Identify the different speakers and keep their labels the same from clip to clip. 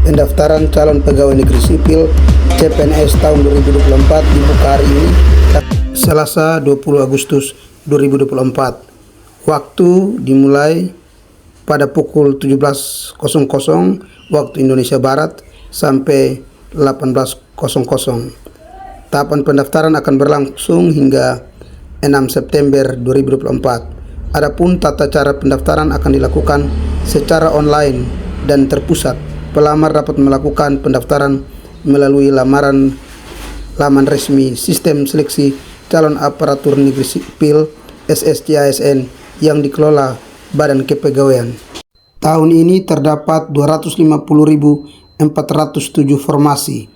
Speaker 1: Pendaftaran calon pegawai negeri sipil CPNS tahun 2024 dibuka hari ini, Selasa 20 Agustus 2024. Waktu dimulai pada pukul 17.00 waktu Indonesia Barat sampai 18.00. Tahapan pendaftaran akan berlangsung hingga 6 September 2024. Adapun tata cara pendaftaran akan dilakukan secara online dan terpusat. Pelamar dapat melakukan pendaftaran melalui laman resmi Sistem Seleksi Calon Aparatur Negeri Sipil SSCASN yang dikelola Badan Kepegawaian. Tahun ini terdapat 250.407 formasi,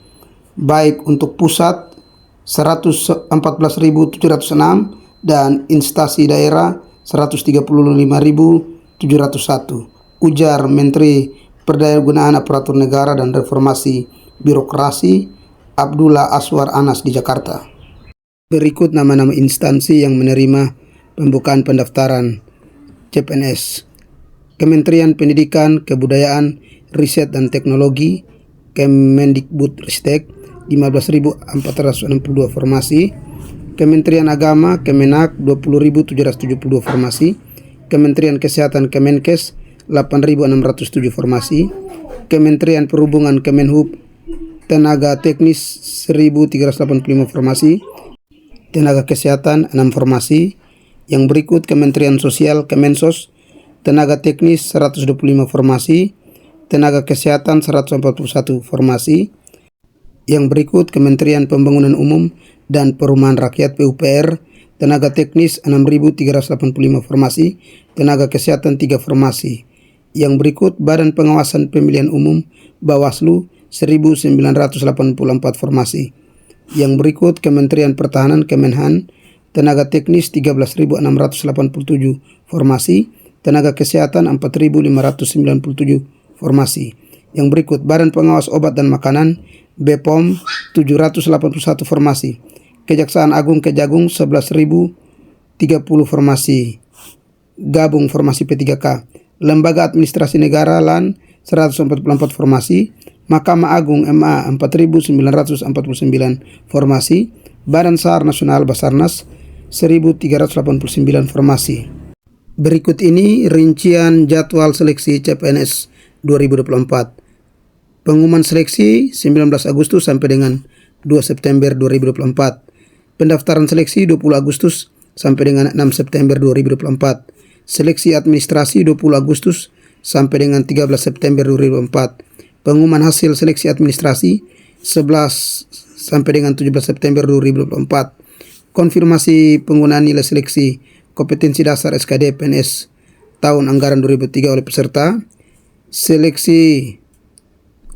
Speaker 1: baik untuk pusat 114.706 dan instansi daerah 135.701, ujar Menteri Perdayagunaan Aparatur Negara dan Reformasi Birokrasi Abdullah Aswar Anas di Jakarta. Berikut nama-nama instansi yang menerima pembukaan pendaftaran CPNS. Kementerian Pendidikan, Kebudayaan, Riset dan Teknologi Kemendikbudristek 15.462 formasi. Kementerian Agama Kemenak 20.772 formasi. Kementerian Kesehatan Kemenkes 8.607 formasi. Kementerian Perhubungan Kemenhub Tenaga Teknis 1.385 formasi. Tenaga Kesehatan 6 formasi. Yang berikut Kementerian Sosial Kemensos Tenaga Teknis 125 formasi. Tenaga Kesehatan 141 formasi. Yang berikut Kementerian Pembangunan Umum dan Perumahan Rakyat PUPR Tenaga Teknis 6.385 formasi. Tenaga Kesehatan 3 formasi. Yang berikut Badan Pengawasan Pemilihan Umum Bawaslu 1.984 formasi. Yang berikut Kementerian Pertahanan Kemenhan Tenaga Teknis 13.687 formasi. Tenaga Kesehatan 4.597 formasi. Yang berikut Badan Pengawas Obat dan Makanan BPOM 781 formasi. Kejaksaan Agung Kejagung 11.030 formasi. Gabung formasi P3K. Lembaga Administrasi Negara LAN 144 formasi. Mahkamah Agung MA 4.949 formasi. Badan SAR Nasional Basarnas 1.389 formasi. Berikut ini rincian jadwal seleksi CPNS 2024. Pengumuman seleksi 19 Agustus sampai dengan 2 September 2024. Pendaftaran seleksi 20 Agustus sampai dengan 6 September 2024. Seleksi administrasi 20 Agustus sampai dengan 13 September 2024. Pengumuman hasil seleksi administrasi 11 sampai dengan 17 September 2024. Konfirmasi penggunaan nilai seleksi kompetensi dasar SKD PNS tahun anggaran 2003 oleh peserta. Seleksi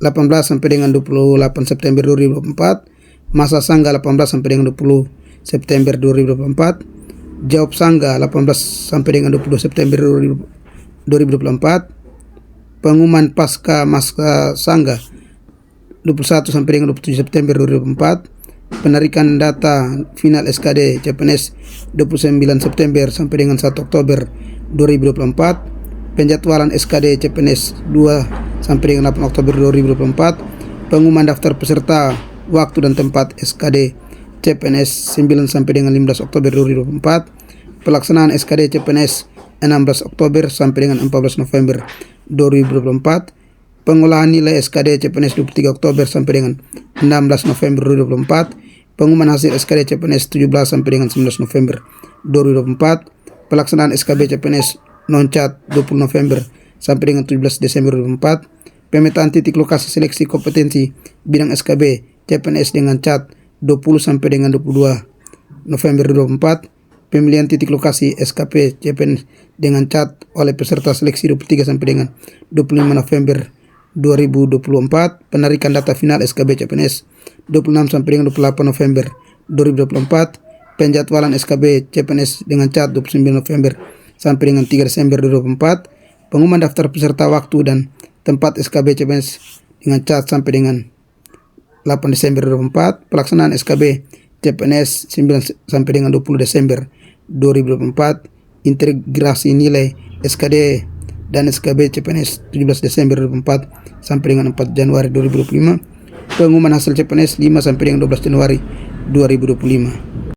Speaker 1: 18 sampai dengan 28 September 2024. Masa sangga 18 sampai dengan 20 September 2024. Jawab sangga 18 sampai dengan 22 September 2024. Pengumuman pasca masa sangga 21 sampai dengan 27 September 2024. Penarikan data final SKD CPNS 29 September sampai dengan 1 Oktober 2024. Penjadwalan SKD CPNS 2 sampai dengan 8 Oktober 2024. Pengumuman daftar peserta, waktu dan tempat SKD CPNS 9 sampai dengan 15 Oktober 2024. Pelaksanaan SKD CPNS 16 Oktober sampai dengan 14 November 2024. Pengolahan nilai SKD CPNS 23 Oktober sampai dengan 16 November 2024. Pengumuman hasil SKD CPNS 17 sampai dengan 19 November 2024. Pelaksanaan SKB CPNS non-cat 20 November sampai dengan 17 Desember 2024. Pemetaan titik lokasi seleksi kompetensi bidang SKB CPNS dengan cat 20 sampai dengan 22 November 2024. Pemilihan titik lokasi SKP CPNS dengan cat oleh peserta seleksi 23 sampai dengan 25 November 2024. Penarikan data final SKB CPNS 26 sampai dengan 28 November 2024. Penjadwalan SKB CPNS dengan cat 29 November sampai dengan 3 Desember 2024. Pengumuman daftar peserta waktu dan tempat SKB CPNS dengan cat sampai dengan 8 Desember 2024. Pelaksanaan SKB CPNS 9 sampai dengan 20 Desember 2024. Integrasi nilai SKD dan SKB CPNS 17 Desember 2004 sampai dengan 4 Januari 2025. Pengumuman hasil CPNS 5 sampai dengan 12 Januari 2025.